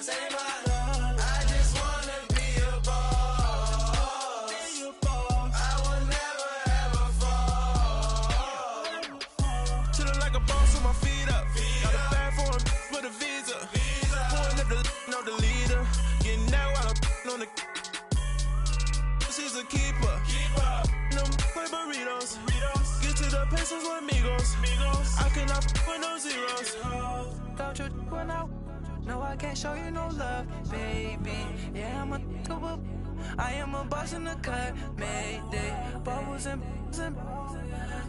take my love. I just wanna be a boss. I will never ever fall. Chillin' like a boss with my feet up. Got a bag for him with a visa. Pulling up the leader. Getting out while I'm on the. She's a keeper. No play burritos. Get to the pesos with amigos. I cannot with no zeros. Don't you run out? No, I can't show you no love, baby. Yeah, I am a boss in the cut. Mayday, bubbles and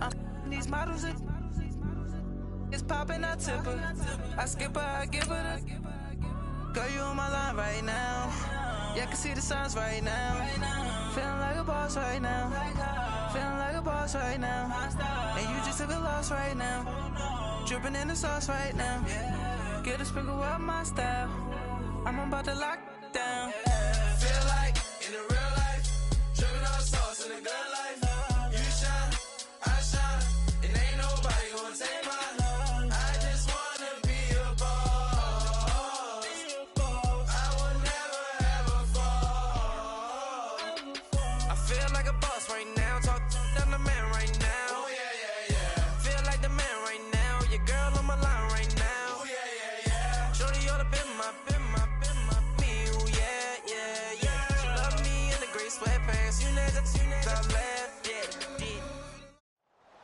I'm these models. It's popping, I tip her. I skip her, I give her the. Girl, you on my line right now. Yeah, I can see the signs right now. Feeling like a boss right now. Feeling like a boss right now. And you just took a loss right now. Dripping in the sauce right now. Get a sprinkle of my style. I'm about to lock down. Feel like in the real life, dripping on sauce in the good life. You shine, I shine, and ain't nobody gonna take my love. I just wanna be a boss. I will never ever fall. I feel like a boss right now. Talk down the man right now. Oh yeah. Feel like the man right now. Your girl on my line right now. Oh yeah. Shorty ought to been my me. Ooh, yeah. She love me in the gray sweatpants. You never left, yeah.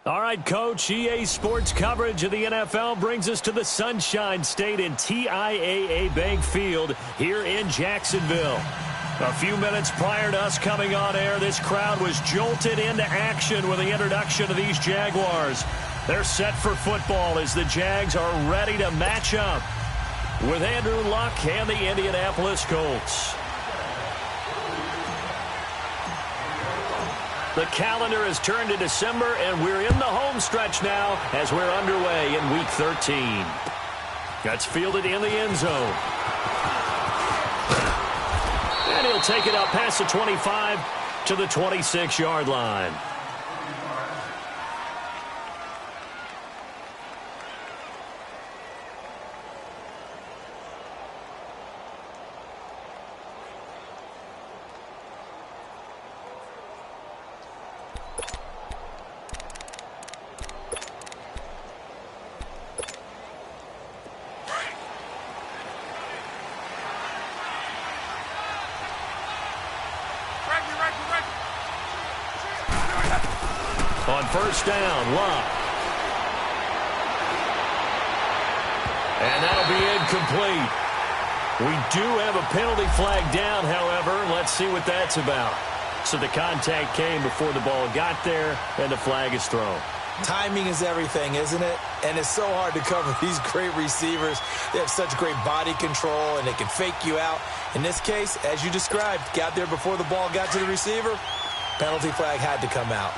All right, Coach, EA Sports coverage of the NFL brings us to the Sunshine State in TIAA Bank Field here in Jacksonville. A few minutes prior to us coming on air, this crowd was jolted into action with the introduction of these Jaguars. They're set for football as the Jags are ready to match up with Andrew Luck and the Indianapolis Colts. The calendar has turned to December, and we're in the home stretch now as we're underway in Week 13. That's fielded in the end zone. And he'll take it up past the 25 to the 26-yard line. On first down, Luck. And that'll be incomplete. We do have a penalty flag down, however. Let's see what that's about. So the contact came before the ball got there, and the flag is thrown. Timing is everything, isn't it? And it's so hard to cover these great receivers. They have such great body control, and they can fake you out. In this case, as you described, got there before the ball got to the receiver. Penalty flag had to come out.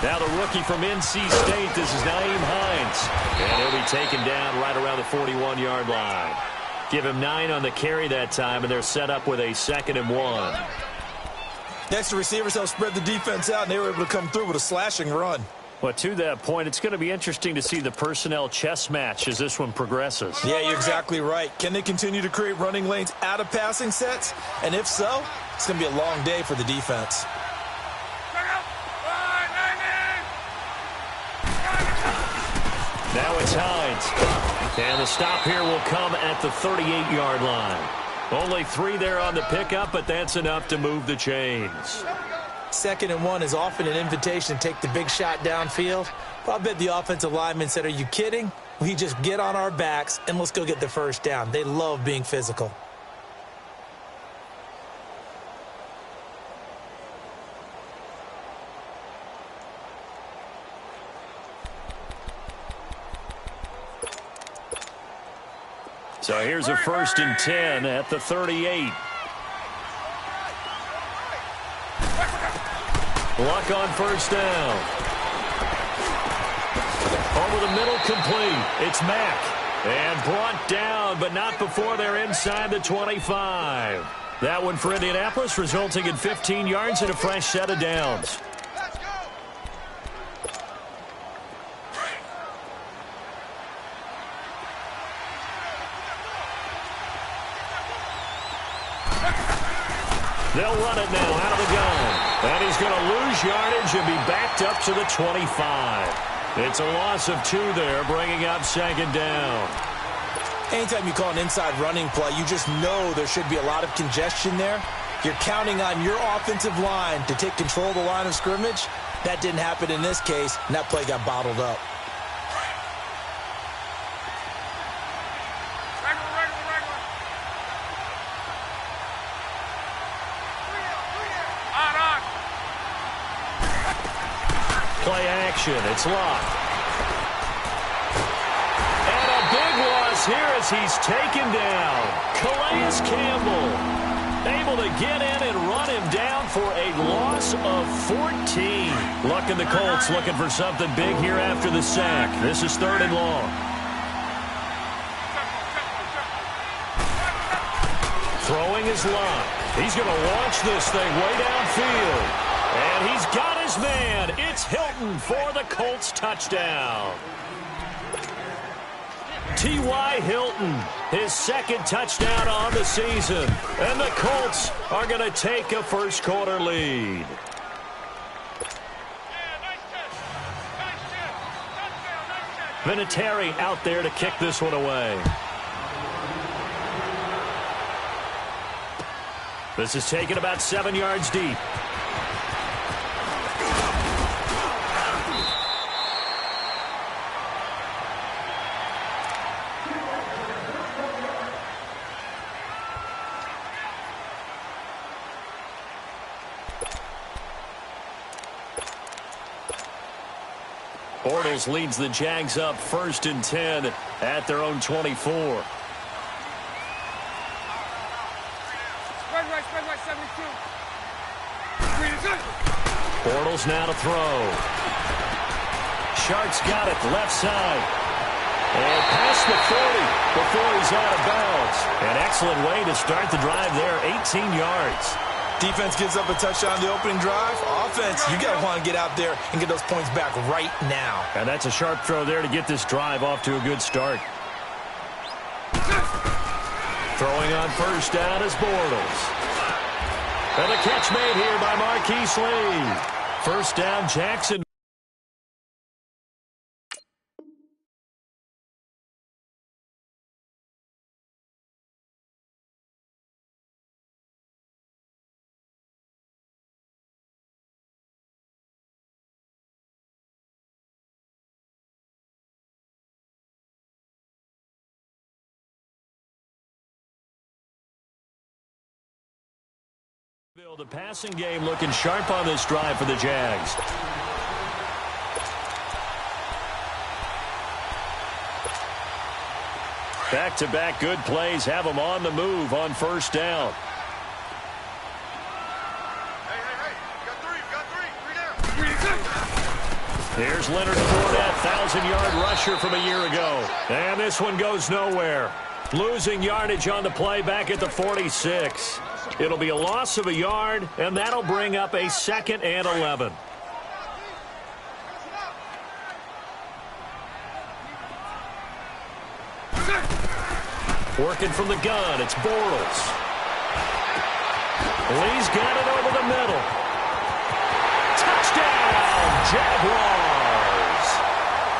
Now the rookie from NC State, this is Nyheim Hines. And he'll be taken down right around the 41-yard line. Give him 9 on the carry that time, and they're set up with a 2nd and 1. Next, the receivers helped spread the defense out, and they were able to come through with a slashing run. Well, to that point, it's going to be interesting to see the personnel chess match as this one progresses. Yeah, you're exactly right. Can they continue to create running lanes out of passing sets? And if so, it's going to be a long day for the defense. Now it's Hines. And the stop here will come at the 38-yard line. Only 3 there on the pickup, but that's enough to move the chains. 2nd and 1 is often an invitation to take the big shot downfield. But I bet the offensive lineman said, are you kidding? We just get on our backs and let's go get the first down. They love being physical. So here's a 1st and 10 at the 38. Luck on first down. Over the middle, complete. It's Mack. And brought down, but not before they're inside the 25. That one for Indianapolis, resulting in 15 yards and a fresh set of downs. They'll run it now out of the gun. And he's going to lose yardage and be backed up to the 25. It's a loss of 2 there, bringing up second down. Anytime you call an inside running play, you just know there should be a lot of congestion there. You're counting on your offensive line to take control of the line of scrimmage. That didn't happen in this case, and that play got bottled up. Play action. It's locked. And a big loss here as he's taken down. Calais Campbell able to get in and run him down for a loss of 14. Luck in the Colts looking for something big here after the sack. This is 3rd and long. Throwing his line. He's going to launch this thing way downfield. And he's got his man. It's Hilton for the Colts touchdown. T.Y. Hilton, his 2nd touchdown on the season. And the Colts are going to take a first-quarter lead. Vinatieri out there to kick this one away. This is taken about 7 yards deep. Bortles leads the Jags up 1st and 10 at their own 24. Spread right, 72. Bortles now to throw. Sharks got it, left side. And past the 40 before he's out of bounds. An excellent way to start the drive there, 18 yards. Defense gives up a touchdown on the opening drive. Offense, you got to want to get out there and get those points back right now. And that's a sharp throw there to get this drive off to a good start. Throwing on 1st down is Bortles. And the catch made here by Marquise Lee. 1st down, Jackson. The passing game looking sharp on this drive for the Jags. Back-to-back good plays have them on the move on 1st down. Here's Leonard Fournette, 1,000-yard rusher from a year ago. And this one goes nowhere. Losing yardage on the play back at the 46. It'll be a loss of a yard, and that'll bring up a 2nd and 11. Working from the gun, it's Bortles. Lee's got it over the middle. Touchdown, Jaguars!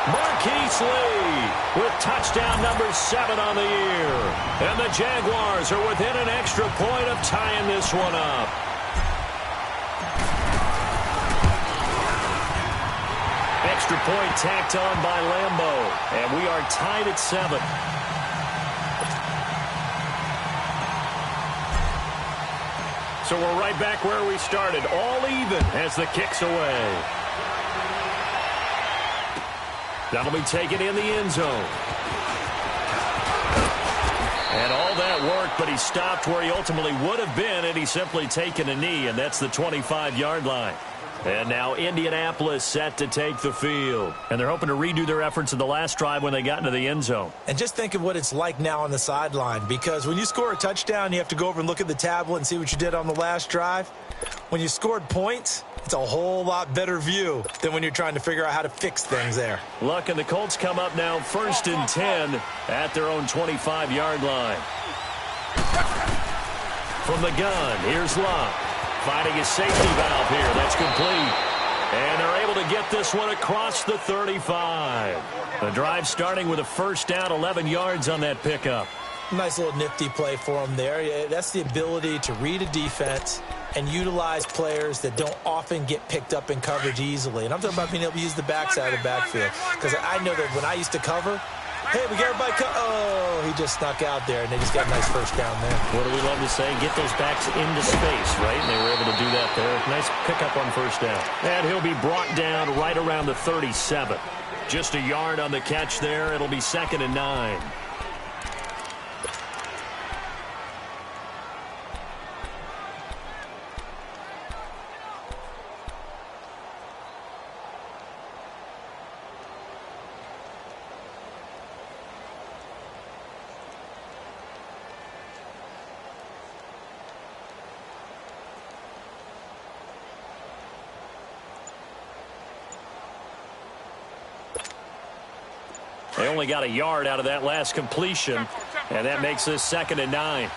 Marquise Lee with touchdown number 7 on the year. And the Jaguars are within an extra point of tying this one up. Extra point tacked on by Lambeau. And we are tied at 7. So we're right back where we started, all even as the kick's away. That'll be taken in the end zone. And all that worked, but he stopped where he ultimately would have been, and he's simply taken a knee, and that's the 25-yard line. And now Indianapolis set to take the field. And they're hoping to redo their efforts in the last drive when they got into the end zone. And just think of what it's like now on the sideline, because when you score a touchdown, you have to go over and look at the tablet and see what you did on the last drive. When you scored points, it's a whole lot better view than when you're trying to figure out how to fix things there. Luck and the Colts come up now 1st and 10 at their own 25-yard line. From the gun, here's Luck. finding his safety valve here. That's complete. And they're able to get this one across the 35. The drive starting with a first down, 11 yards on that pickup. Nice little nifty play for him there. That's the ability to read a defense and utilize players that don't often get picked up in coverage easily. And I'm talking about being able to use the backside of the backfield. Because I know that when I used to cover, hey, we got everybody oh, he just snuck out there, and they just got a nice first down there. What do we love to say? Get those backs into space, right? And they were able to do that there. Nice pickup on first down. And he'll be brought down right around the 37. Just a yard on the catch there. It'll be 2nd and 9. They only got a yard out of that last completion, and that makes this 2nd and 9.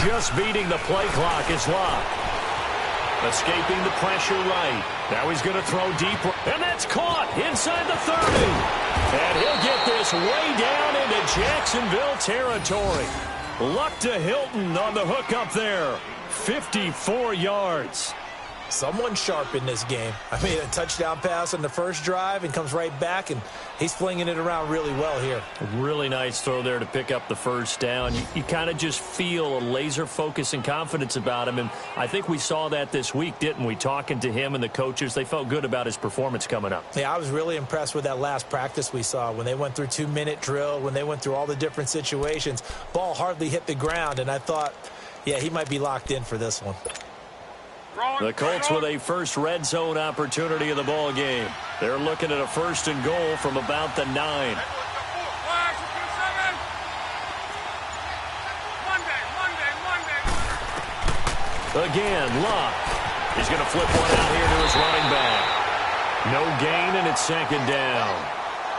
Just beating the play clock is Locke. Escaping the pressure right. Now he's going to throw deep, and that's caught inside the 30. And he'll get this way down into Jacksonville territory. Luck to Hilton on the hook up there. 54 yards. Someone sharp in this game. I mean, a touchdown pass on the first drive and comes right back, and he's flinging it around really well here. Really nice throw there to pick up the first down. You kind of just feel a laser focus and confidence about him, and I think we saw that this week, didn't we? Talking to him and the coaches, they felt good about his performance coming up. Yeah, I was really impressed with that last practice we saw when they went through 2-minute drill, when they went through all the different situations. Ball hardly hit the ground, and I thought, yeah, he might be locked in for this one. The Colts with a first red zone opportunity of the ball game. They're looking at a 1st and goal from about the 9. Again, Locke. He's going to flip one out here to his running back. No gain, and it's 2nd down.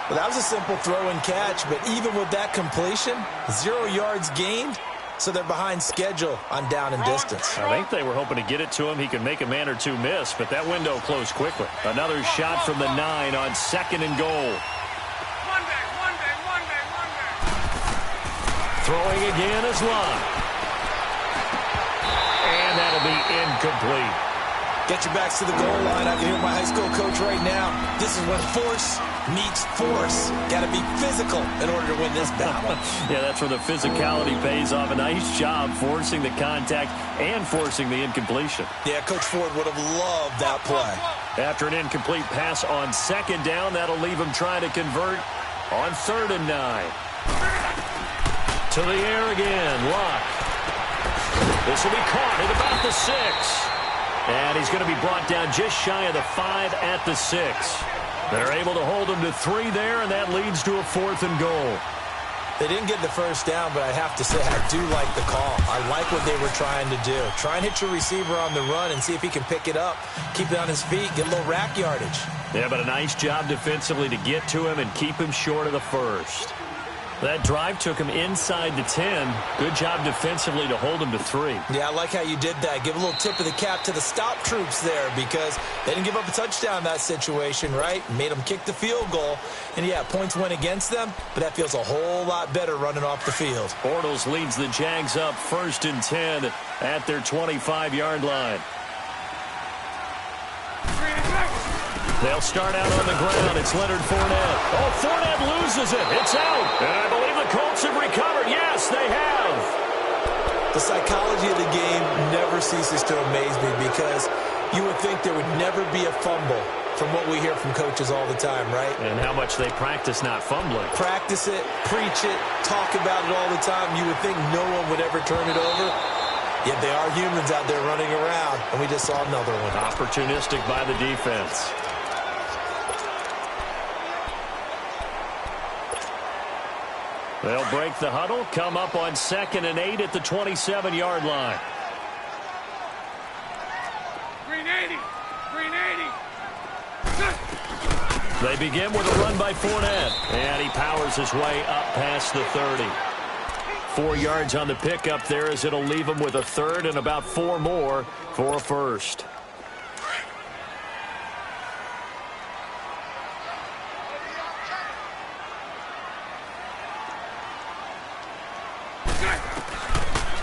Well, that was a simple throw and catch, but even with that completion, 0 yards gained. So they're behind schedule on down and distance. I think they were hoping to get it to him. He could make a man or two miss, but that window closed quickly. Another shot from the 9 on 2nd and goal. Throwing again is Locke. And that'll be incomplete. Get your backs to the goal line. I can hear my high school coach right now. This is when force meets force. Got to be physical in order to win this battle. Yeah, that's where the physicality pays off. A nice job forcing the contact and forcing the incompletion. Yeah, Coach Ford would have loved that play. After an incomplete pass on 2nd down, that'll leave him trying to convert on 3rd and 9. To the air again, Locke. This will be caught at about the 6. And he's going to be brought down just shy of the 5 at the 6. They're able to hold him to 3 there, and that leads to a 4th and goal. They didn't get the first down, but I have to say I do like the call. I like what they were trying to do. Try and hit your receiver on the run and see if he can pick it up, keep it on his feet, get a little rack yardage. Yeah, but a nice job defensively to get to him and keep him short of the first. That drive took him inside the 10. Good job defensively to hold him to 3. Yeah, I like how you did that. Give a little tip of the cap to the stop troops there because they didn't give up a touchdown in that situation, right? Made them kick the field goal. And, yeah, points went against them, but that feels a whole lot better running off the field. Bortles leads the Jags up 1st and 10 at their 25-yard line. They'll start out on the ground. It's Leonard Fournette. Oh, Fournette loses it. It's out. And I believe the Colts have recovered. Yes, they have. The psychology of the game never ceases to amaze me because you would think there would never be a fumble from what we hear from coaches all the time, right? And how much they practice not fumbling. Practice it, preach it, talk about it all the time. You would think no one would ever turn it over. Yet they are humans out there running around, and we just saw another one. Opportunistic by the defense. They'll break the huddle, come up on 2nd and 8 at the 27-yard line. Green 80. Green 80. They begin with a run by Fournette, and he powers his way up past the 30. 4 yards on the pickup there, as it'll leave him with a third and about 4 more for a first.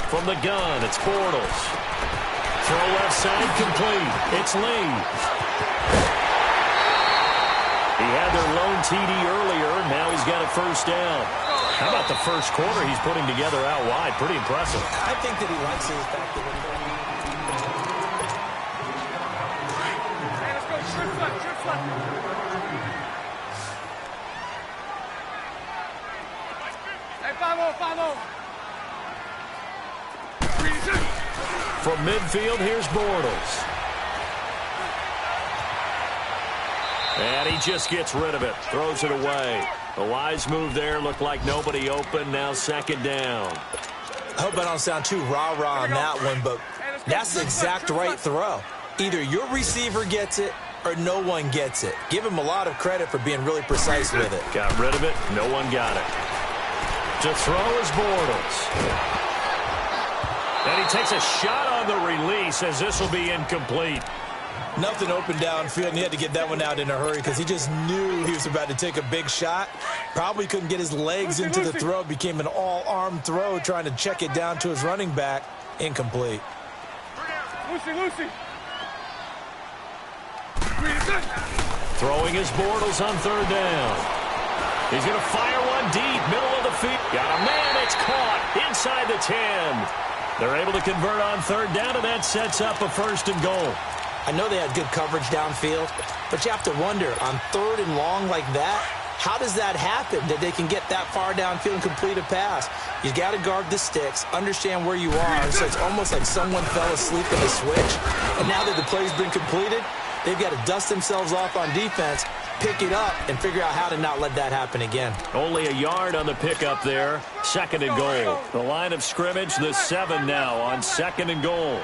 From the gun, it's Bortles. Throw left side, complete. It's Lee. He had their lone TD earlier. Now he's got a first down. How about the first quarter he's putting together out wide? Pretty impressive. I think that he likes his back to window. Hey, let's go. Trip left. Hey, follow. From midfield, here's Bortles. And he just gets rid of it. Throws it away. A wise move there. Looked like nobody open. Now second down. I hope I don't sound too rah-rah on that one, but that's the exact right throw. Either your receiver gets it or no one gets it. Give him a lot of credit for being really precise with it. Got rid of it. No one got it. To throw is Bortles. And he takes a shot on the release, as this will be incomplete. Nothing open downfield, and he had to get that one out in a hurry because he just knew he was about to take a big shot. Probably couldn't get his legs into the throw. Became an all-arm throw, trying to check it down to his running back. Incomplete. Lucy. Throwing his Bortles on third down. He's going to fire one deep, middle of the field. Got a man, it's caught inside the 10. They're able to convert on third down, and that sets up a first and goal. I know they had good coverage downfield, but you have to wonder, on third and long like that, how does that happen, that they can get that far downfield and complete a pass? You got to guard the sticks, understand where you are, so it's almost like someone fell asleep in the switch, and now that the play's been completed, they've got to dust themselves off on defense, pick it up, and figure out how to not let that happen again. Only a yard on the pickup there. Second and goal. The line of scrimmage, the 7 now on second and goal.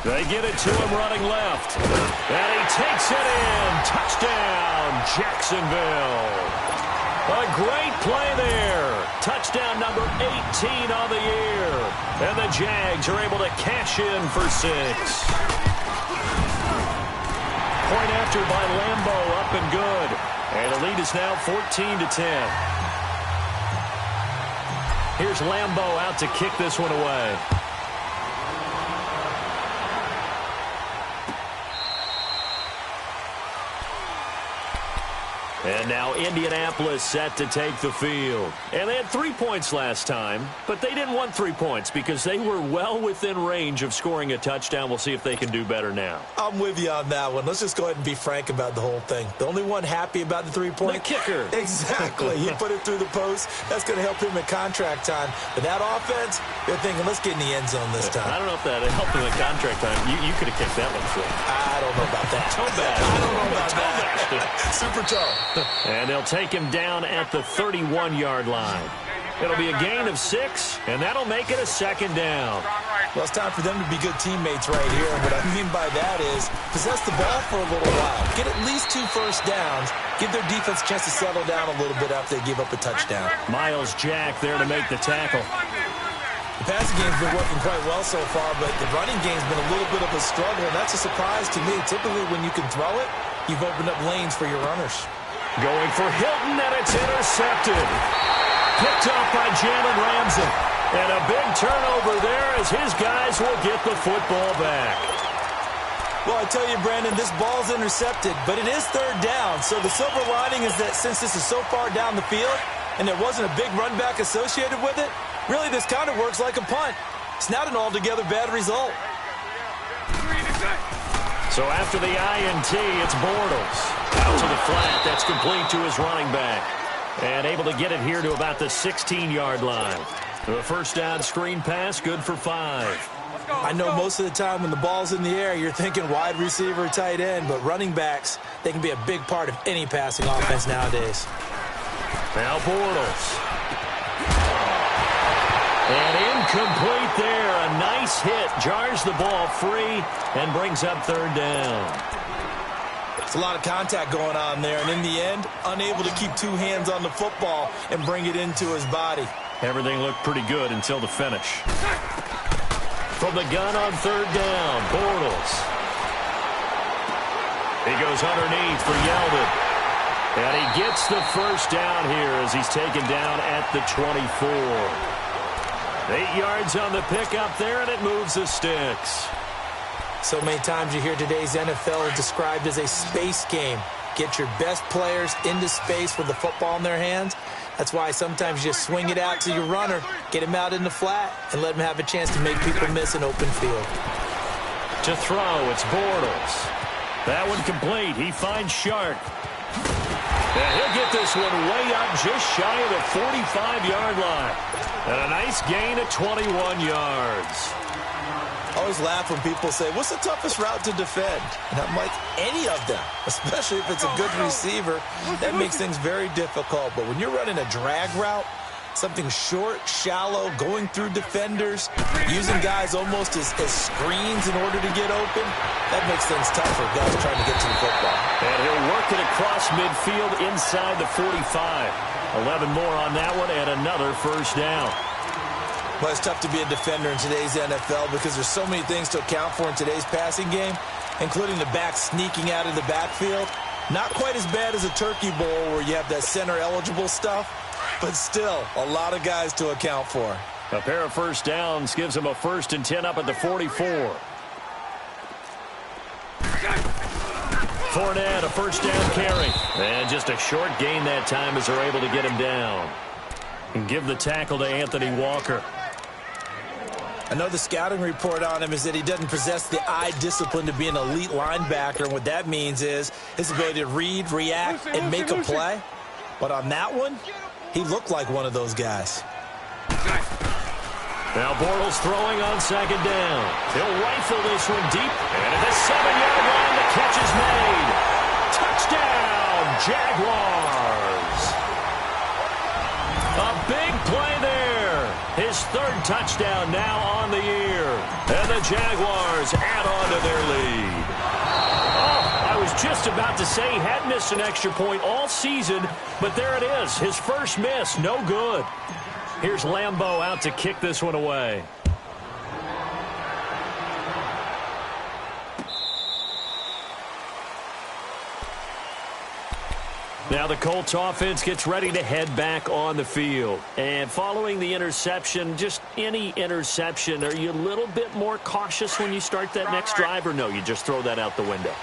They get it to him running left. And he takes it in. Touchdown, Jacksonville. A great play there. Touchdown number 18 on the year. And the Jags are able to cash in for 6. Point after by Lambeau, up and good. And the lead is now 14-10. Here's Lambeau out to kick this one away. And now Indianapolis set to take the field. And they had 3 points last time, but they didn't want 3 points because they were well within range of scoring a touchdown. We'll see if they can do better now. I'm with you on that one. Let's just go ahead and be frank about the whole thing. The only one happy about the 3-point? The kicker. Exactly. He put it through the post. That's going to help him at contract time. But that offense, they're thinking, let's get in the end zone this time. I don't know if that helped him at contract time. You could have kicked that one through. I don't know about that. Toe bag. I don't know about that. Super toe. And they'll take him down at the 31-yard line. It'll be a gain of 6, and that'll make it a second down. Well, it's time for them to be good teammates right here. And what I mean by that is possess the ball for a little while. Get at least 2 first downs. Give their defense a chance to settle down a little bit after they give up a touchdown. Miles Jack there to make the tackle. The passing game's been working quite well so far, but the running game's been a little bit of a struggle, and that's a surprise to me. Typically, when you can throw it, you've opened up lanes for your runners. Going for Hilton, and it's intercepted. Picked up by Jalen Ramsey. And a big turnover there as his guys will get the football back. Well, I tell you, Brandon, this ball's intercepted, but it is third down. So the silver lining is that since this is so far down the field and there wasn't a big run back associated with it, really this kind of works like a punt. It's not an altogether bad result. So after the INT, it's Bortles. Out to the flat. That's complete to his running back. And able to get it here to about the 16-yard line. The first down screen pass, good for 5. I know most of the time when the ball's in the air, you're thinking wide receiver, tight end, but running backs, they can be a big part of any passing offense nowadays. Now Bortles. And incomplete there. A nice hit. Jars the ball free and brings up third down. It's a lot of contact going on there, and in the end, unable to keep two hands on the football and bring it into his body. Everything looked pretty good until the finish. From the gun on third down, Bortles. He goes underneath for Yeldon. And he gets the first down here as he's taken down at the 24. 8 yards on the pickup there, and it moves the sticks. So many times you hear today's NFL described as a space game. Get your best players into space with the football in their hands. That's why sometimes you just swing it out to your runner, get him out in the flat, and let him have a chance to make people miss an open field. To throw, it's Bortles. That one complete. He finds Sharp. And he'll get this one way up just shy of the 45-yard line. And a nice gain of 21 yards. I always laugh when people say, what's the toughest route to defend? And I'm like, any of them, especially if it's a good receiver. That makes things very difficult. But when you're running a drag route, something short, shallow, going through defenders, using guys almost as screens in order to get open, that makes things tough for guys trying to get to the football. And he'll work it across midfield inside the 45. 11 more on that one and another first down. Well, it's tough to be a defender in today's NFL because there's so many things to account for in today's passing game, including the back sneaking out of the backfield. Not quite as bad as a turkey bowl where you have that center-eligible stuff, but still a lot of guys to account for. A pair of first downs gives him a 1st and 10 up at the 44. Fournette, a first down carry. And just a short gain that time as they're able to get him down. And give the tackle to Anthony Walker. I know the scouting report on him is that he doesn't possess the eye discipline to be an elite linebacker. And what that means is his ability to read, react, and make a play. But on that one, he looked like one of those guys. Now Bortles throwing on second down. He'll rifle this one deep. And at the 7-yard line, the catch is made. Touchdown, Jaguars. A big play there. His 3rd touchdown now on the year. And the Jaguars add on to their lead. Oh, I was just about to say he had missed an extra point all season, but there it is. His first miss, no good. Here's Lambeau out to kick this one away. Now the Colts offense gets ready to head back on the field. And following the interception, just any interception, are you a little bit more cautious when you start that next drive, or no, you just throw that out the window?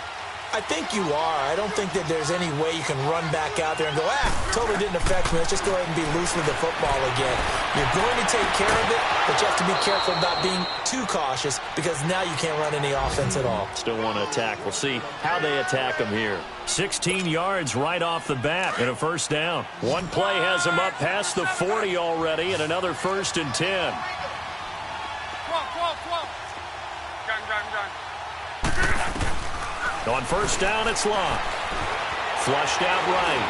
I think you are. I don't think that there's any way you can run back out there and go, totally didn't affect me. Let's just go ahead and be loose with the football again. You're going to take care of it, but you have to be careful about being too cautious because now you can't run any offense at all. Still want to attack. We'll see how they attack them here. 16 yards right off the bat and a first down. One play has them up past the 40 already and another 1st and 10. On first down, it's Locke. Flushed out right.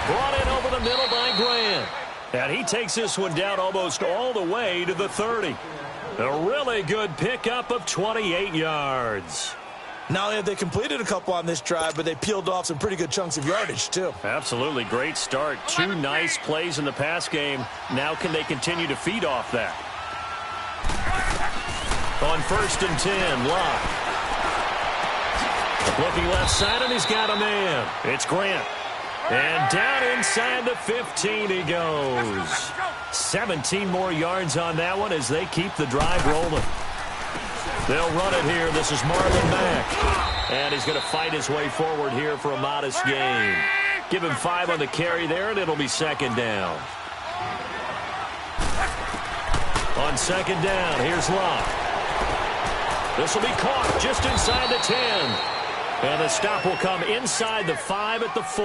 Brought in over the middle by Grant. And he takes this one down almost all the way to the 30. A really good pickup of 28 yards. Not only have they completed a couple on this drive, but they peeled off some pretty good chunks of yardage, too. Absolutely. Great start. 2 nice plays in the pass game. Now can they continue to feed off that? On 1st and 10, Locke. Looking left side, and he's got a man. It's Grant. And down inside the 15 he goes. 17 more yards on that one as they keep the drive rolling. They'll run it here. This is Marlon Mack. And he's going to fight his way forward here for a modest gain. Give him 5 on the carry there, and it'll be 2nd down. On 2nd down, here's Locke. This will be caught just inside the 10. And the stop will come inside the 5 at the 4.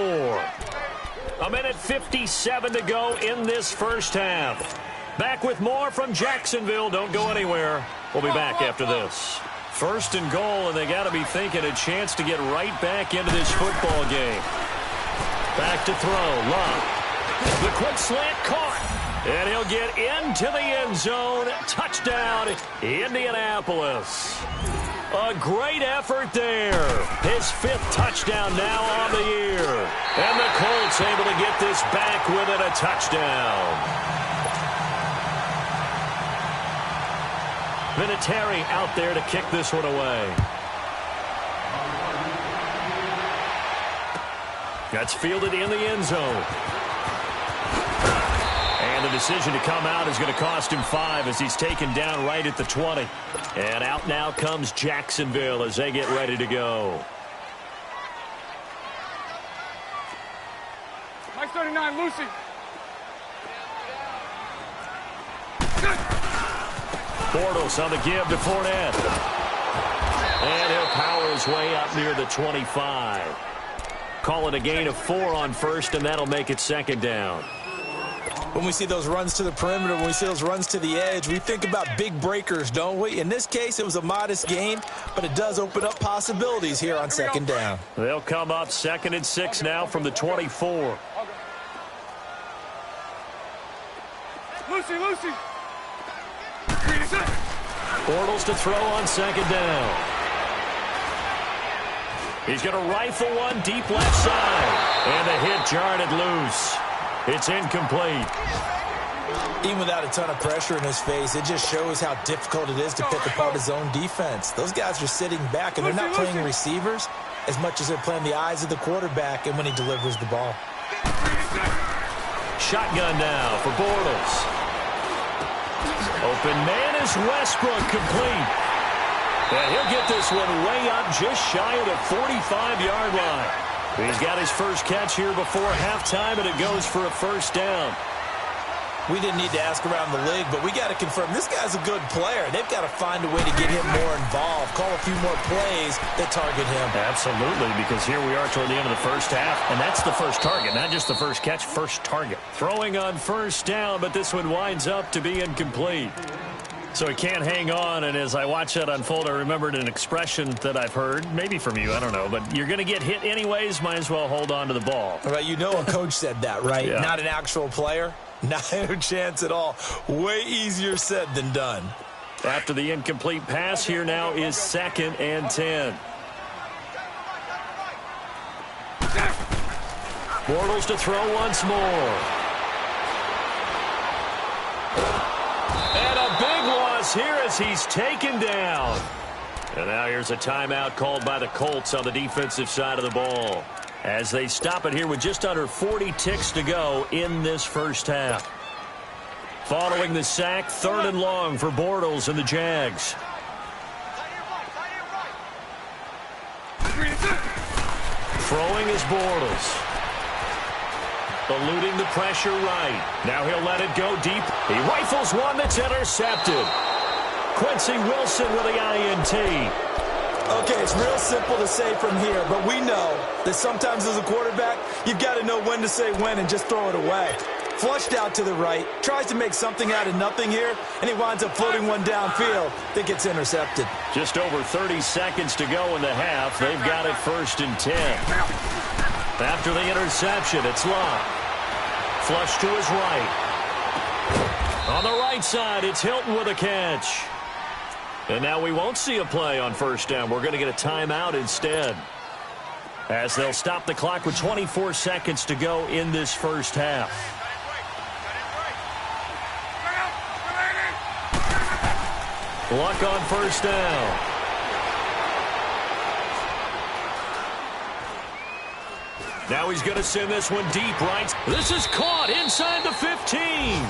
1:57 to go in this first half. Back with more from Jacksonville. Don't go anywhere. We'll be back after this. 1st and goal, and they got to be thinking a chance to get right back into this football game. Back to throw. Locke. The quick slant caught. And he'll get into the end zone. Touchdown, Indianapolis. A great effort there. His 5th touchdown now on the year. And the Colts able to get this back within a touchdown. Vinatieri out there to kick this one away. That's fielded in the end zone. And the decision to come out is going to cost him 5 as he's taken down right at the 20. And out now comes Jacksonville as they get ready to go. Mike 39, Lucy. Bortles on the give to Fournette. And he'll power his way up near the 25. Call it a gain of 4 on first, and that'll make it 2nd down. When we see those runs to the perimeter, when we see those runs to the edge, we think about big breakers, don't we? In this case, it was a modest gain, but it does open up possibilities here on 2nd down. They'll come up 2nd and 6 now from the 24. Lucy. Bortles to throw on 2nd down. He's going to rifle one deep left side. And the hit jarred it loose. It's incomplete. Even without a ton of pressure in his face, it just shows how difficult it is to pick apart his own defense. Those guys are sitting back, and they're not playing receivers as much as they're playing the eyes of the quarterback and when he delivers the ball. Shotgun now for Bortles. Open man is Westbrook, complete. And he'll get this one way up just shy of the 45-yard line. He's got his first catch here before halftime, and it goes for a 1st down. We didn't need to ask around the league, but we got to confirm this guy's a good player. They've got to find a way to get him more involved, call a few more plays that target him. Absolutely, because here we are toward the end of the first half, and that's the first target, not just the first catch, first target. Throwing on 1st down, but this one winds up to be incomplete. So he can't hang on, and as I watch that unfold, I remembered an expression that I've heard, maybe from you, I don't know, but you're going to get hit anyways, might as well hold on to the ball. All right, you know a coach said that, right? Yeah. Not an actual player. Not a chance at all. Way easier said than done. After the incomplete pass, here now is 2nd and 10. Bortles to throw once more. And a big loss here as he's taken down. And now here's a timeout called by the Colts on the defensive side of the ball, as they stop it here with just under 40 ticks to go in this first half. Following the sack, 3rd and long for Bortles and the Jags. Throwing is Bortles. Eluding the pressure right. Now he'll let it go deep. He rifles one that's intercepted. Quincy Wilson with the INT. Okay, it's real simple to say from here, but we know that sometimes as a quarterback, you've got to know when to say when and just throw it away. Flushed out to the right, tries to make something out of nothing here, and he winds up floating one downfield that gets intercepted. Just over 30 seconds to go in the half. They've got it 1st and 10. After the interception, it's Locke. Flush to his right. On the right side, it's Hilton with a catch. And now we won't see a play on 1st down. We're going to get a timeout instead, as they'll stop the clock with 24 seconds to go in this first half. Luck on 1st down. Now he's going to send this one deep right. This is caught inside the 15.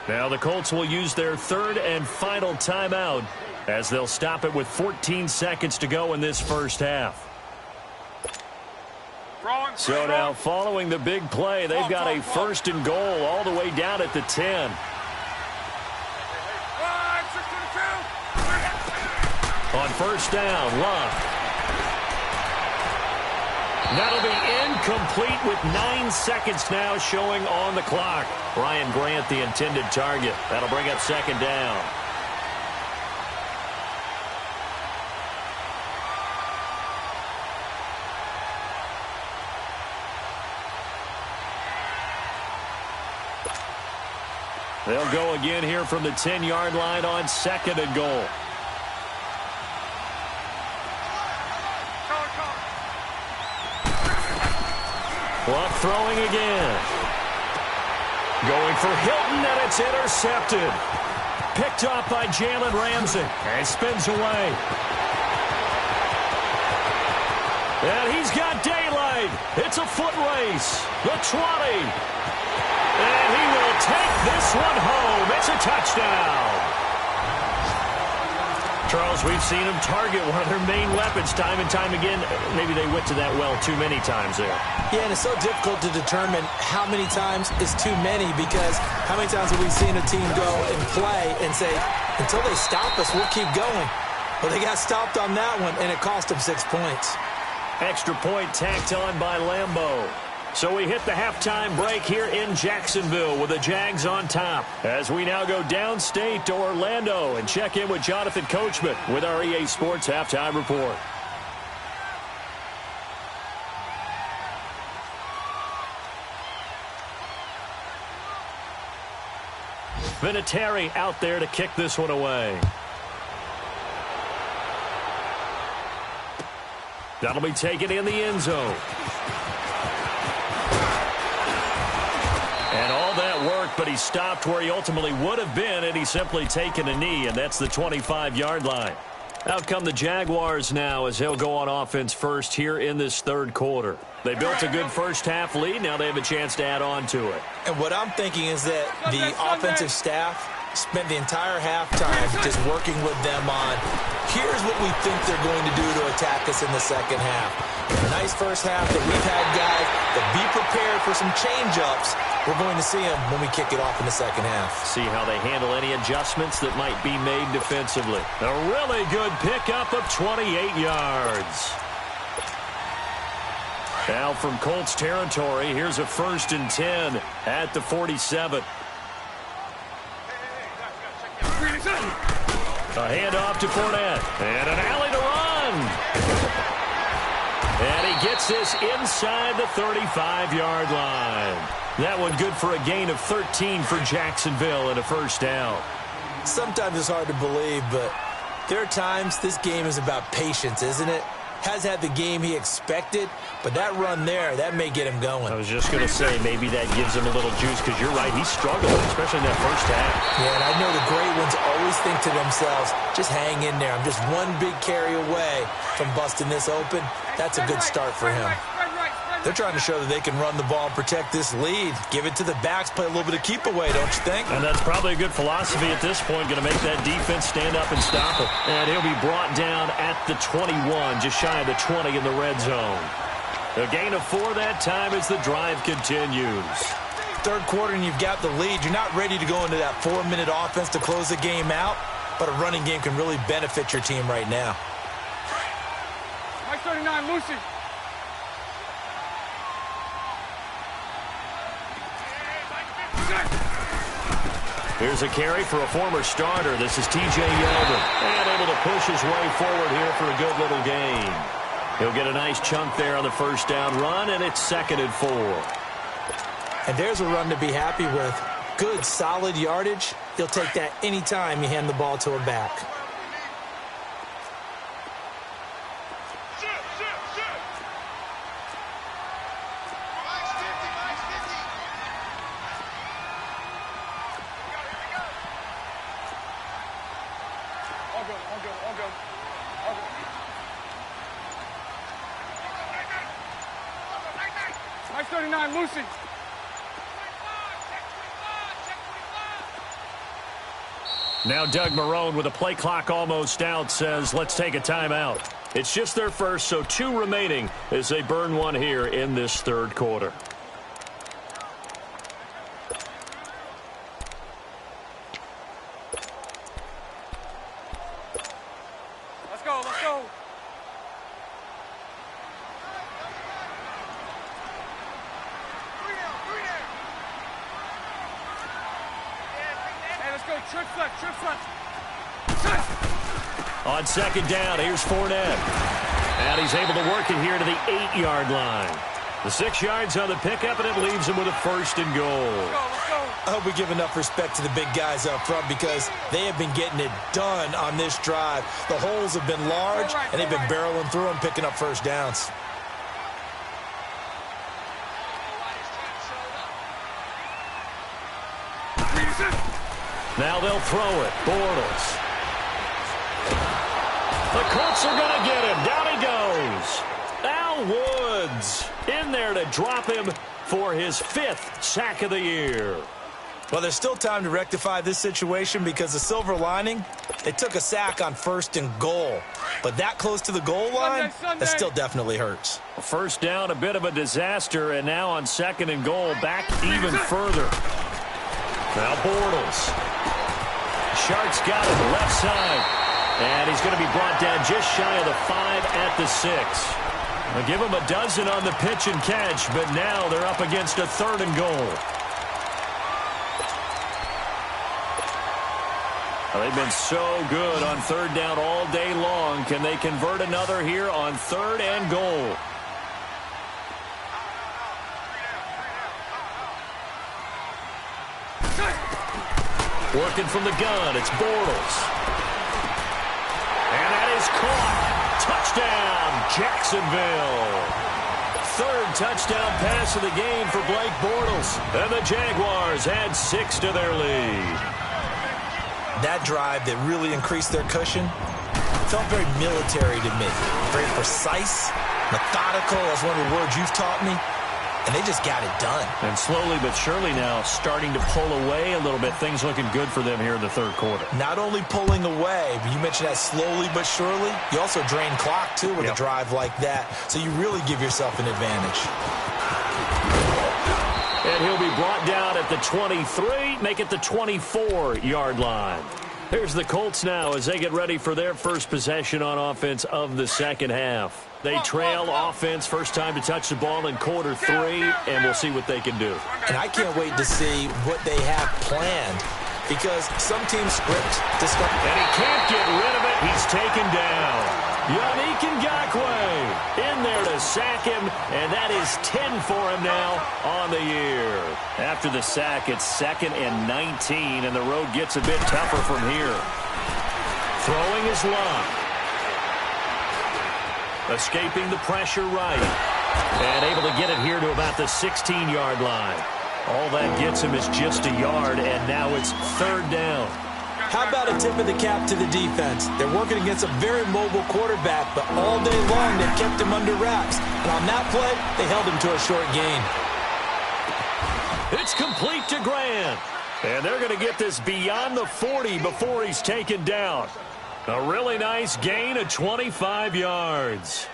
Now the Colts will use their 3rd and final timeout, as they'll stop it with 14 seconds to go in this first half. So now following the big play, they've got a 1st and goal all the way down at the 10. On 1st down, Locke. That'll be incomplete with 9 seconds now showing on the clock. Ryan Grant, the intended target. That'll bring up 2nd down. They'll go again here from the 10-yard line on 2nd and goal. Clock throwing again. Going for Hilton, and it's intercepted. Picked off by Jalen Ramsey. And spins away. And he's got daylight. It's a foot race. The 20. And he will take this one home. It's a touchdown. Charles, we've seen him target one of their main weapons time and time again. Maybe they went to that well too many times there. Yeah, and it's so difficult to determine how many times is too many, because how many times have we seen a team go and play and say, until they stop us, we'll keep going. Well, they got stopped on that one, and it cost them 6 points. Extra point tacked on by Lambeau. So we hit the halftime break here in Jacksonville with the Jags on top. As we now go downstate to Orlando and check in with Jonathan Coachman with our EA Sports Halftime Report. Vinatieri out there to kick this one away. That'll be taken in the end zone. And all that work, but he stopped where he ultimately would have been, and he's simply taken a knee, and that's the 25-yard line. Out come the Jaguars now as they'll go on offense first here in this third quarter. They built a good first-half lead. Now they have a chance to add on to it. And what I'm thinking is that the offensive staff spent the entire halftime just working with them on, here's what we think they're going to do to attack us in the second half. A nice first half that we've had guys that be prepared for some change-ups. We're going to see them when we kick it off in the second half. See how they handle any adjustments that might be made defensively. A really good pickup of 28 yards. Now from Colts territory, here's a 1st and 10 at the 47. A handoff to Fournette. And an alley to run. And he gets this inside the 35-yard line. That one good for a gain of 13 for Jacksonville and a first down. Sometimes it's hard to believe, but there are times this game is about patience, isn't it? Has had the game he expected, but that run there, that may get him going. I was just going to say, maybe that gives him a little juice, because you're right, he's struggling, especially in that first half. Yeah, and I know the great ones always think to themselves, just hang in there. I'm just one big carry away from busting this open. That's a good start for him. They're trying to show that they can run the ball and protect this lead. Give it to the backs, play a little bit of keep away, don't you think? And that's probably a good philosophy at this point, going to make that defense stand up and stop him. And he'll be brought down at the 21, just shy of the 20 in the red zone. A gain of 4 that time as the drive continues. Third quarter and you've got the lead. You're not ready to go into that 4-minute offense to close the game out, but a running game can really benefit your team right now. Mike 39, Lucy. Here's a carry for a former starter. This is T.J. Yeldon. And able to push his way forward here for a good little gain. He'll get a nice chunk there on the first down run, and it's 2nd and 4. And there's a run to be happy with. Good, solid yardage. You'll take that anytime you hand the ball to a back. Mike 39, Lucy. Now Doug Marrone, with a play clock almost out, says, let's take a timeout. It's just their first, so 2 remaining as they burn one here in this third quarter. Let's go, let's go. Hey, let's go. Trip flex, trip flex. On 2nd down, here's Fournette. And he's able to work it here to the 8-yard line. The 6 yards on the pickup, and it leaves him with a 1st and goal. Let's go. I hope we give enough respect to the big guys up front, because they have been getting it done on this drive. The holes have been large, and they've been barreling through them, picking up first downs. Now they'll throw it. Bortles. The Colts are going to get him. Down he goes. Al Woods in there to drop him for his 5th sack of the year. Well, there's still time to rectify this situation because the silver lining, they took a sack on 1st and goal. But that close to the goal line, that still definitely hurts. First down, a bit of a disaster, and now on 2nd and goal, back even further. Now Bortles. Shark's got it left side. And he's going to be brought down just shy of the 5 at the 6. They'll give him a dozen on the pitch and catch, but now they're up against a 3rd and goal. Well, they've been so good on 3rd down all day long. Can they convert another here on 3rd and goal? Working from the gun, it's Bortles. And that is caught. Touchdown, Jacksonville. 3rd touchdown pass of the game for Blake Bortles. And the Jaguars add 6 to their lead. That drive that really increased their cushion felt very military to me. Very precise, methodical. That's one of the words you've taught me. And they just got it done. And slowly but surely now starting to pull away a little bit. Things looking good for them here in the 3rd quarter. Not only pulling away, but you mentioned that slowly but surely. You also drain clock, too, with a drive like that. So you really give yourself an advantage. And he'll be brought down at the 23, make it the 24-yard line. Here's the Colts now as they get ready for their first possession on offense of the 2nd half. They trail offense, first time to touch the ball in quarter 3, and we'll see what they can do. And I can't wait to see what they have planned because some teams script to start. And he can't get rid of it. He's taken down. Yannick Ngakoue in there to sack him, and that is 10 for him now on the year. After the sack, it's 2nd and 19, and the road gets a bit tougher from here. Throwing is Locke. Escaping the pressure right. And able to get it here to about the 16-yard line. All that gets him is just a yard, and now it's 3rd down. How about a tip of the cap to the defense? They're working against a very mobile quarterback, but all day long they've kept him under wraps. And on that play, they held him to a short gain. It's complete to Grant. And they're going to get this beyond the 40 before he's taken down. A really nice gain of 25 yards.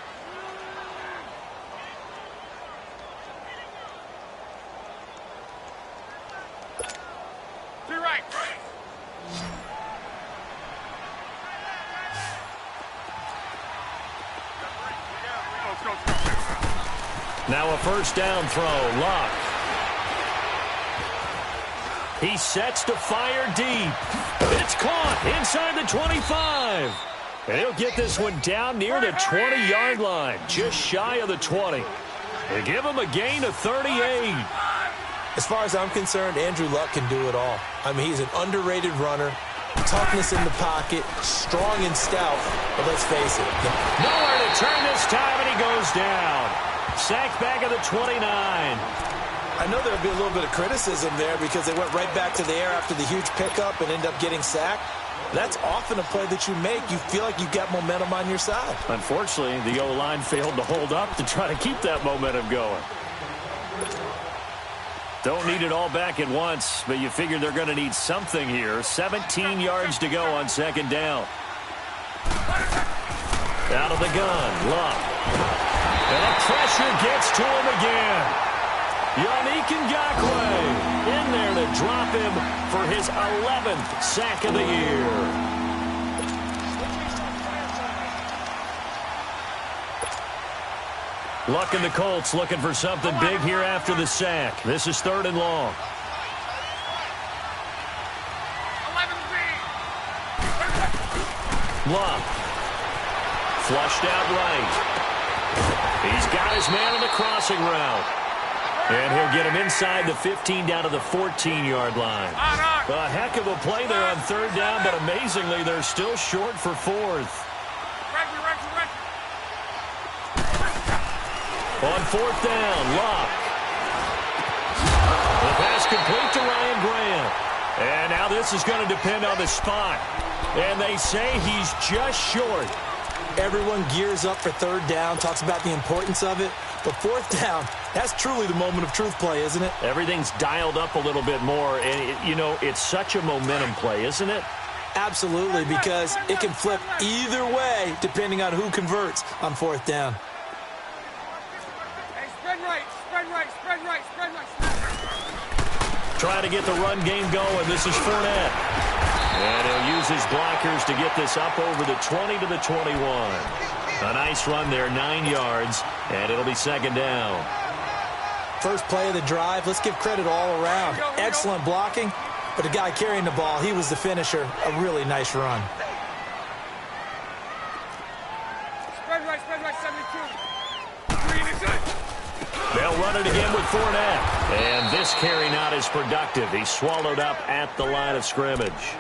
To your right. Now a first down throw. Locke. He sets to fire deep. It's caught inside the 25. And he'll get this one down near the 20-yard line, just shy of the 20. They give him a gain of 38. As far as I'm concerned, Andrew Luck can do it all. I mean, he's an underrated runner, toughness in the pocket, strong and stout, but let's face it. Nowhere to turn this time, and he goes down. Sacked back at the 29. I know there'll be a little bit of criticism there because they went right back to the air after the huge pickup and end up getting sacked. That's often a play that you make. You feel like you've got momentum on your side. Unfortunately, the O-line failed to hold up to try to keep that momentum going. Don't need it all back at once, but you figure they're going to need something here. 17 yards to go on 2nd down. Out of the gun, Luck. And the pressure gets to him again. Yannick Ngakoue in there to drop him for his 11th sack of the year. Luck and the Colts looking for something big here after the sack. This is 3rd and long. 11Z. Luck. Flushed out right. He's got his man on the crossing route. And he'll get him inside the 15 down to the 14-yard line. A heck of a play there on 3rd down, but amazingly, they're still short for 4th. On 4th down, Luck. The pass complete to Ryan Grant. And now this is going to depend on the spot. And they say he's just short. Everyone gears up for third down, talks about the importance of it. But fourth down, that's truly the moment of truth play, isn't it? Everything's dialed up a little bit more. And, it's such a momentum play, isn't it? Absolutely, because it can flip either way depending on who converts on fourth down. Hey, spread right, spread right, spread right, spread right. Trying to get the run game going. This is Fournette. And he'll use his blockers to get this up over the 20 to the 21. A nice run there, 9 yards, and it'll be second down. First play of the drive, let's give credit all around. Excellent blocking, but the guy carrying the ball, he was the finisher. A really nice run. Spread right, 72. Green is it. They'll run it again with Fournette. And this carry not as productive. He's swallowed up at the line of scrimmage.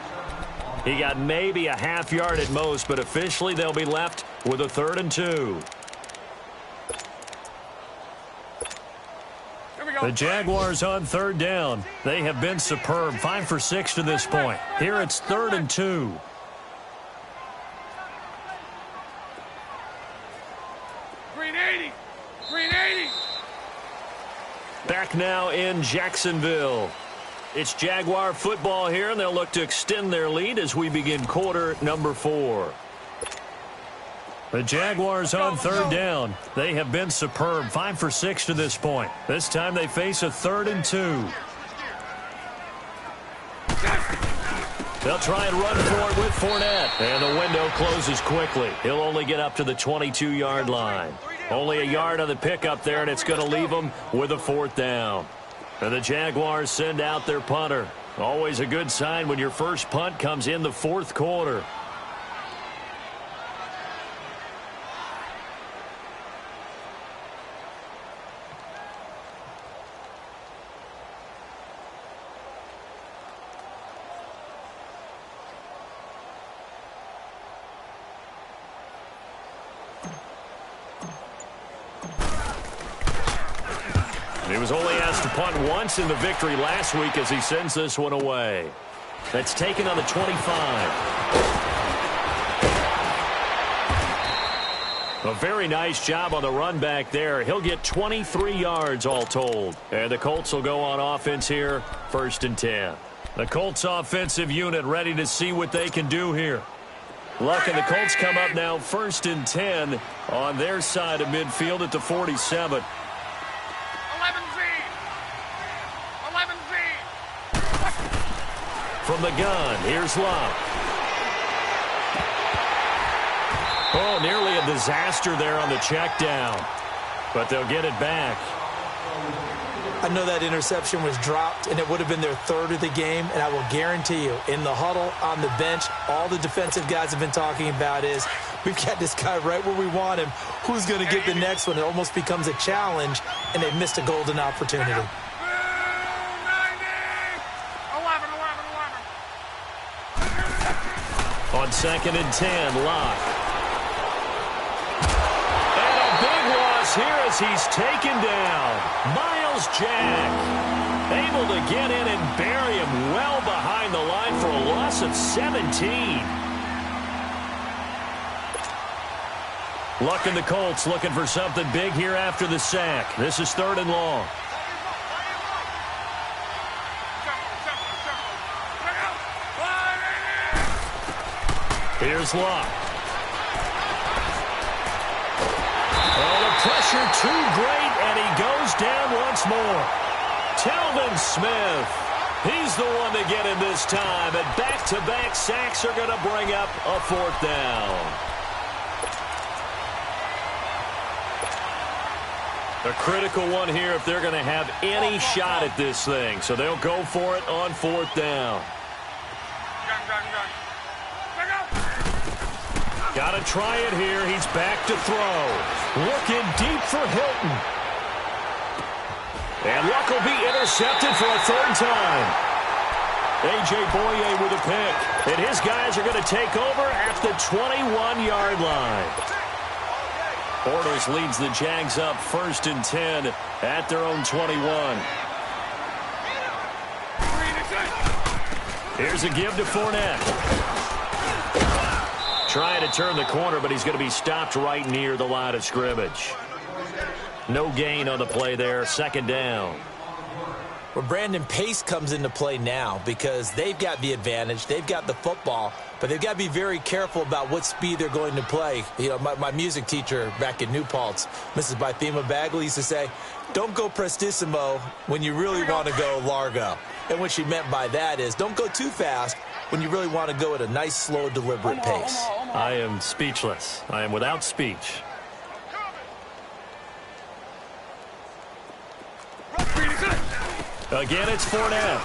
He got maybe a half yard at most, but officially they'll be left with a 3rd and 2. Here we go. The Jaguars on 3rd down. They have been superb. 5 for 6 to this point. Here it's 3rd and 2. Green 80. Green 80. Back now in Jacksonville. It's Jaguar football here, and they'll look to extend their lead as we begin quarter number 4. The Jaguars on 3rd down. They have been superb. 5 for 6 to this point. This time they face a 3rd and 2. They'll try and run for it with Fournette. And the window closes quickly. He'll only get up to the 22-yard line. Only a yard on the pickup there, and it's going to leave them with a 4th down. And the Jaguars send out their punter. Always a good sign when your first punt comes in the 4th quarter. He was only asked to punt once in the victory last week as he sends this one away. That's taken on the 25. A very nice job on the run back there. He'll get 23 yards all told. And the Colts will go on offense here, 1st and 10. The Colts offensive unit ready to see what they can do here. Luck and the Colts come up now 1st and 10 on their side of midfield at the 47. 11Z. From the gun, here's Luck. Oh, nearly a disaster there on the check down. But they'll get it back. I know that interception was dropped, and it would have been their 3rd of the game, and I will guarantee you, in the huddle, on the bench, all the defensive guys have been talking about is, we've got this guy right where we want him. Who's going to get the next one? It almost becomes a challenge, and they've missed a golden opportunity. 11. On 2nd and 10, Locke. And a big loss here as he's taken down. Miles Jack able to get in and bury him well behind the line for a loss of 17. Luck and the Colts looking for something big here after the sack. This is 3rd and long. Here's Luck. Oh, the pressure too great, and he goes down once more. Telvin Smith, he's the one to get in this time, and back-to-back sacks are going to bring up a 4th down. A critical one here if they're going to have any shot at this thing, so they'll go for it on 4th down. Got to try it here. He's back to throw. Looking deep for Hilton. And Luck will be intercepted for a 3rd time. A.J. Boye with a pick. And his guys are going to take over at the 21-yard line. Bortles leads the Jags up 1st and 10 at their own 21. Here's a give to Fournette. Trying to turn the corner, but he's going to be stopped right near the line of scrimmage. No gain on the play there. Second down. Well, Brandon, pace comes into play now because they've got the advantage. They've got the football, but they've got to be very careful about what speed they're going to play. You know, my music teacher back in New Paltz, Mrs. Bythema Bagley, used to say, don't go prestissimo when you really want to go largo. And what she meant by that is don't go too fast when you really want to go at a nice, slow, deliberate pace. I am speechless. I am without speech. Again, it's Fournette.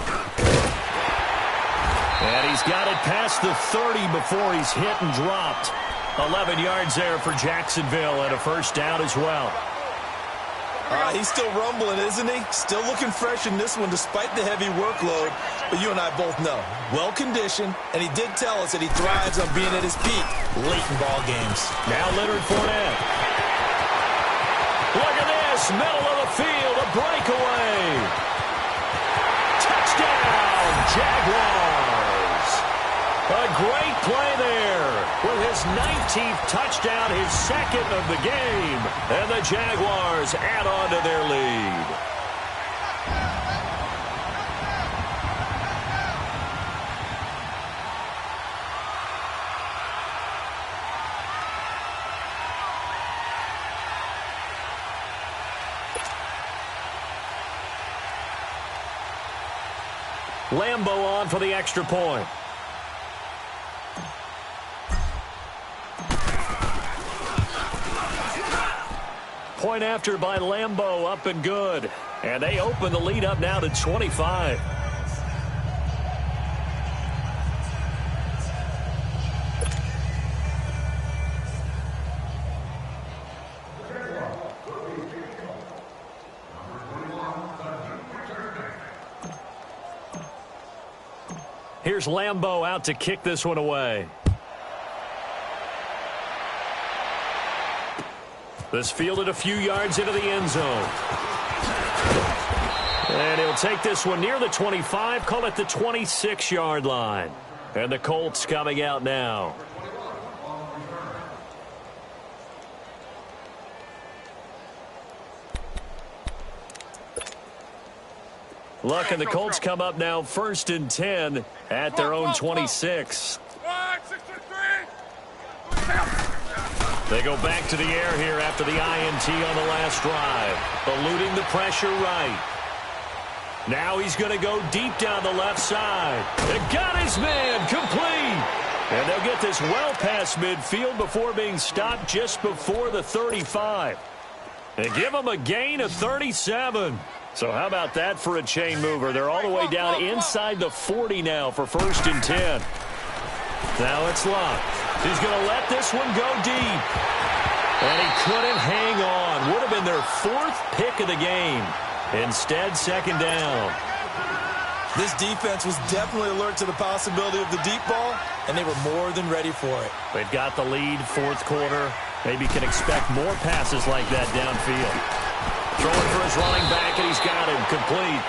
And he's got it past the 30 before he's hit and dropped. 11 yards there for Jacksonville and a first down as well. He's still rumbling, isn't he? Still looking fresh in this one despite the heavy workload. But you and I both know, well-conditioned, and he did tell us that he thrives on being at his peak late in ball games. Now Leonard Fournette. Look at this, middle of the field, a breakaway. Touchdown, Jaguars. A great play there with his 19th touchdown, his second of the game. And the Jaguars add on to their lead. Lambo on for the extra point. Point after by Lambo, up and good. And they open the lead up now to 25. Here's Lambo out to kick this one away. This fielded a few yards into the end zone. And he'll take this one near the 25, call it the 26-yard line. And the Colts coming out now. Look, and the Colts come up now 1st and 10 at their own 26. They go back to the air here after the INT on the last drive. Eluding the pressure right. Now he's going to go deep down the left side. And got his man complete. And they'll get this well past midfield before being stopped just before the 35. And give him a gain of 37. So how about that for a chain mover? They're all the way down inside the 40 now for 1st and 10. Now it's Locke. He's going to let this one go deep. And he couldn't hang on. Would have been their 4th pick of the game. Instead, 2nd down. This defense was definitely alert to the possibility of the deep ball, and they were more than ready for it. They've got the lead, 4th quarter. Maybe can expect more passes like that downfield. Throwing for his running back, and he's got him complete.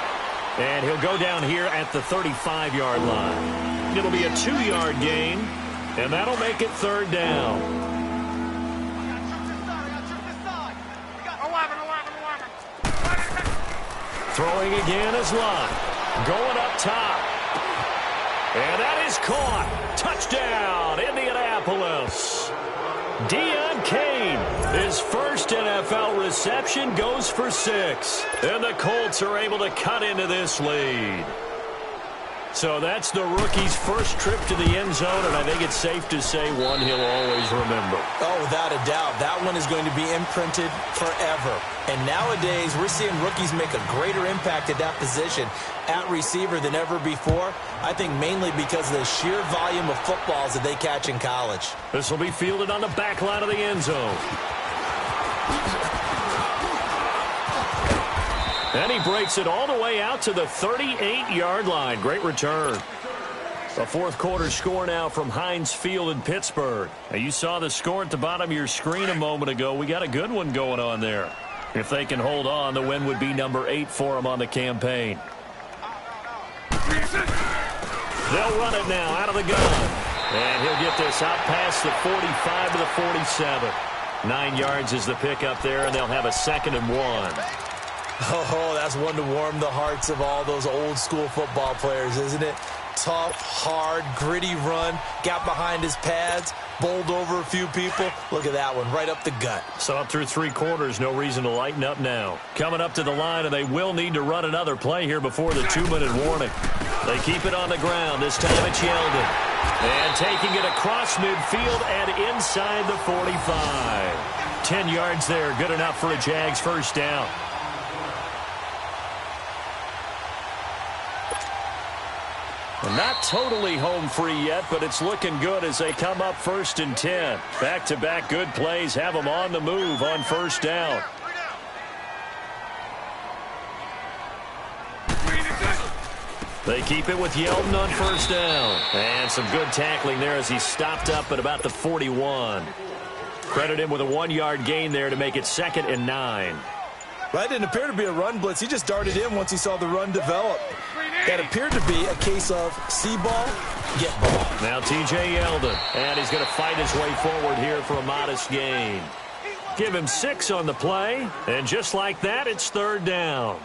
And he'll go down here at the 35-yard line. It'll be a 2-yard gain, and that'll make it 3rd down. 11. Throwing again is Locke. Going up top. And that is caught. Touchdown, Indianapolis. Deion Kane, his first NFL reception, goes for 6. And the Colts are able to cut into this lead. So that's the rookie's first trip to the end zone, and I think it's safe to say one he'll always remember. Oh, without a doubt. That one is going to be imprinted forever. And nowadays, we're seeing rookies make a greater impact at that position at receiver than ever before. I think mainly because of the sheer volume of footballs that they catch in college. This will be fielded on the back line of the end zone. And he breaks it all the way out to the 38-yard line. Great return. A 4th quarter score now from Heinz Field in Pittsburgh. Now, you saw the score at the bottom of your screen a moment ago. We got a good one going on there. If they can hold on, the win would be number 8 for them on the campaign. They'll run it now out of the gun. And he'll get this out past the 45 to the 47. 9 yards is the pickup there, and they'll have a 2nd and 1. Oh, that's one to warm the hearts of all those old-school football players, isn't it? Tough, hard, gritty run, got behind his pads, bowled over a few people. Look at that one, right up the gut. So up through 3 quarters, no reason to lighten up now. Coming up to the line, and they will need to run another play here before the 2-minute warning. They keep it on the ground. This time it's Yeldon. And taking it across midfield and inside the 45. 10 yards there, good enough for a Jags first down. Not totally home free yet, but it's looking good as they come up 1st and 10. Back-to-back good plays have them on the move on first down. They keep it with Yeldon on first down. And some good tackling there as he stopped up at about the 41. Credit him with a 1-yard gain there to make it 2nd and 9. That didn't appear to be a run blitz. He just darted in once he saw the run develop. That appeared to be a case of see ball, get ball. Now T.J. Yeldon, and he's going to fight his way forward here for a modest gain. Give him 6 on the play, and just like that, it's 3rd down.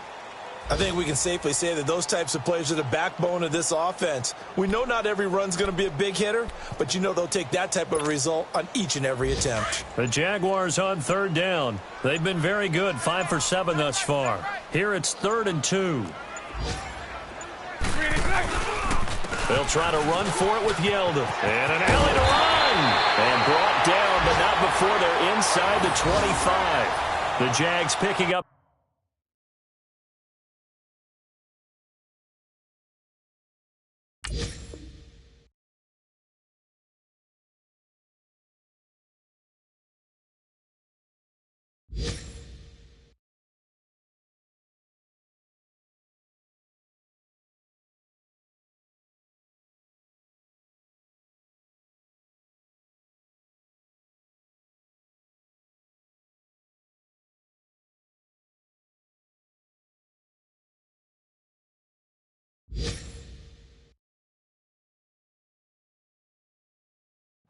I think we can safely say that those types of plays are the backbone of this offense. We know not every run's going to be a big hitter, but you know they'll take that type of result on each and every attempt. The Jaguars on 3rd down. They've been very good, 5 for 7 thus far. Here it's 3rd and 2. They'll try to run for it with Yeldon. And an alley to run. And brought down, but not before they're inside the 25. The Jags picking up.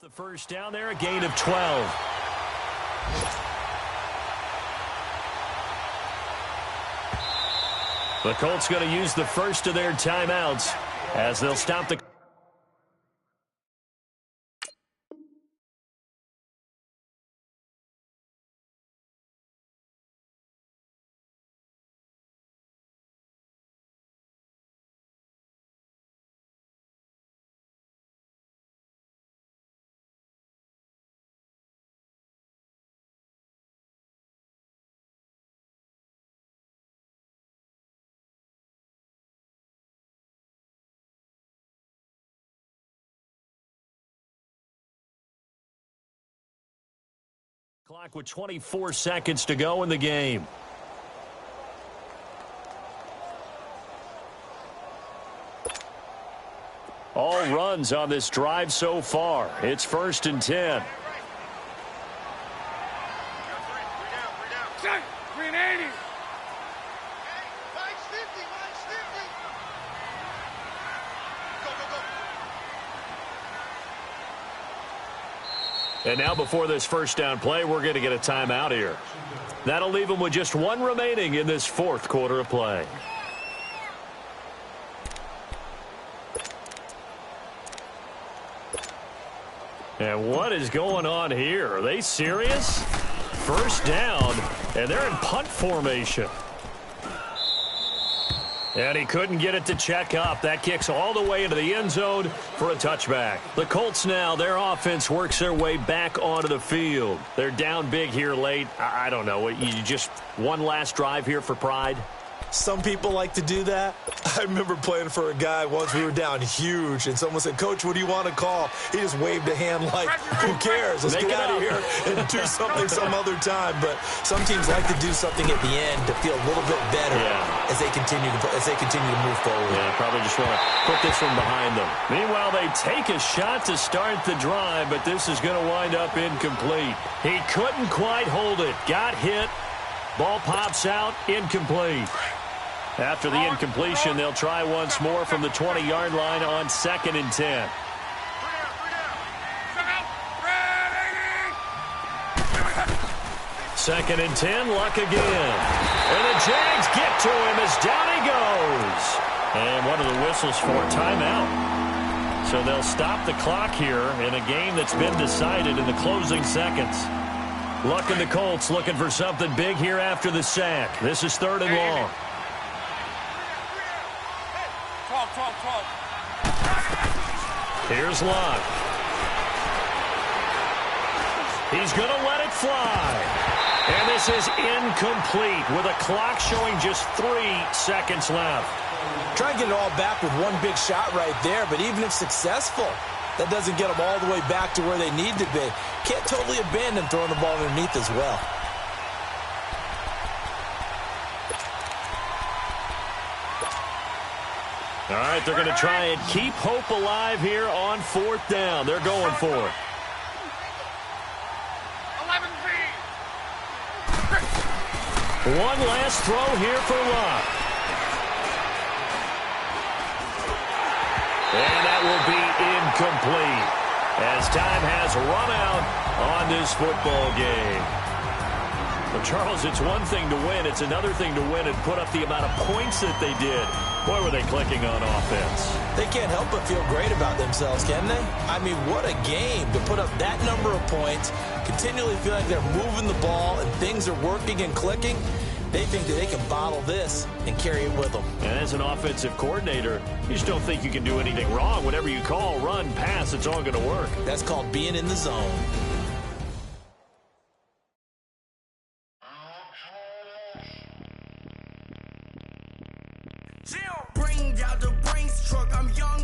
The first down there, a gain of 12. The Colts going to use the first of their timeouts as they'll stop the... Clock with 24 seconds to go in the game. All runs on this drive so far. It's 1st and 10. 380. And now before this first down play, we're going to get a timeout here. That'll leave them with just 1 remaining in this 4th quarter of play. And what is going on here? Are they serious? First down, and they're in punt formation. And he couldn't get it to check up. That kicks all the way into the end zone for a touchback. The Colts now, their offense works their way back onto the field. They're down big here late. I don't know. You just one last drive here for pride? Some people like to do that. I remember playing for a guy once. We were down huge, and someone said, "Coach, what do you want to call?" He just waved a hand like, "Who cares? Let's get out of here and do something some other time." But some teams like to do something at the end to feel a little bit better as they continue to move forward. Yeah, probably just want to put this one behind them. Meanwhile, they take a shot to start the drive, but this is going to wind up incomplete. He couldn't quite hold it. Got hit. Ball pops out. Incomplete. After the incompletion, they'll try once more from the 20-yard line on 2nd and 10. Second and 10, Luck again. And the Jags get to him as down he goes. And one of the whistles for timeout. So they'll stop the clock here in a game that's been decided in the closing seconds. Luck and the Colts looking for something big here after the sack. This is 3rd and long. Here's Luck. He's going to let it fly. And this is incomplete with a clock showing just 3 seconds left. Try and get it all back with one big shot right there, but even if successful, that doesn't get them all the way back to where they need to be. Can't totally abandon throwing the ball underneath as well. All right, they're going to try and keep hope alive here on 4th down. They're going for it. One last throw here for Luck. And that will be incomplete as time has run out on this football game. Well, Charles, it's one thing to win. It's another thing to win and put up the amount of points that they did. Boy, were they clicking on offense. They can't help but feel great about themselves, can they? I mean, what a game to put up that number of points, continually feel like they're moving the ball and things are working and clicking. They think that they can bottle this and carry it with them. And as an offensive coordinator, you just don't think you can do anything wrong. Whatever you call, run, pass, it's all going to work. That's called being in the zone. Bring out the Brinks truck. I'm young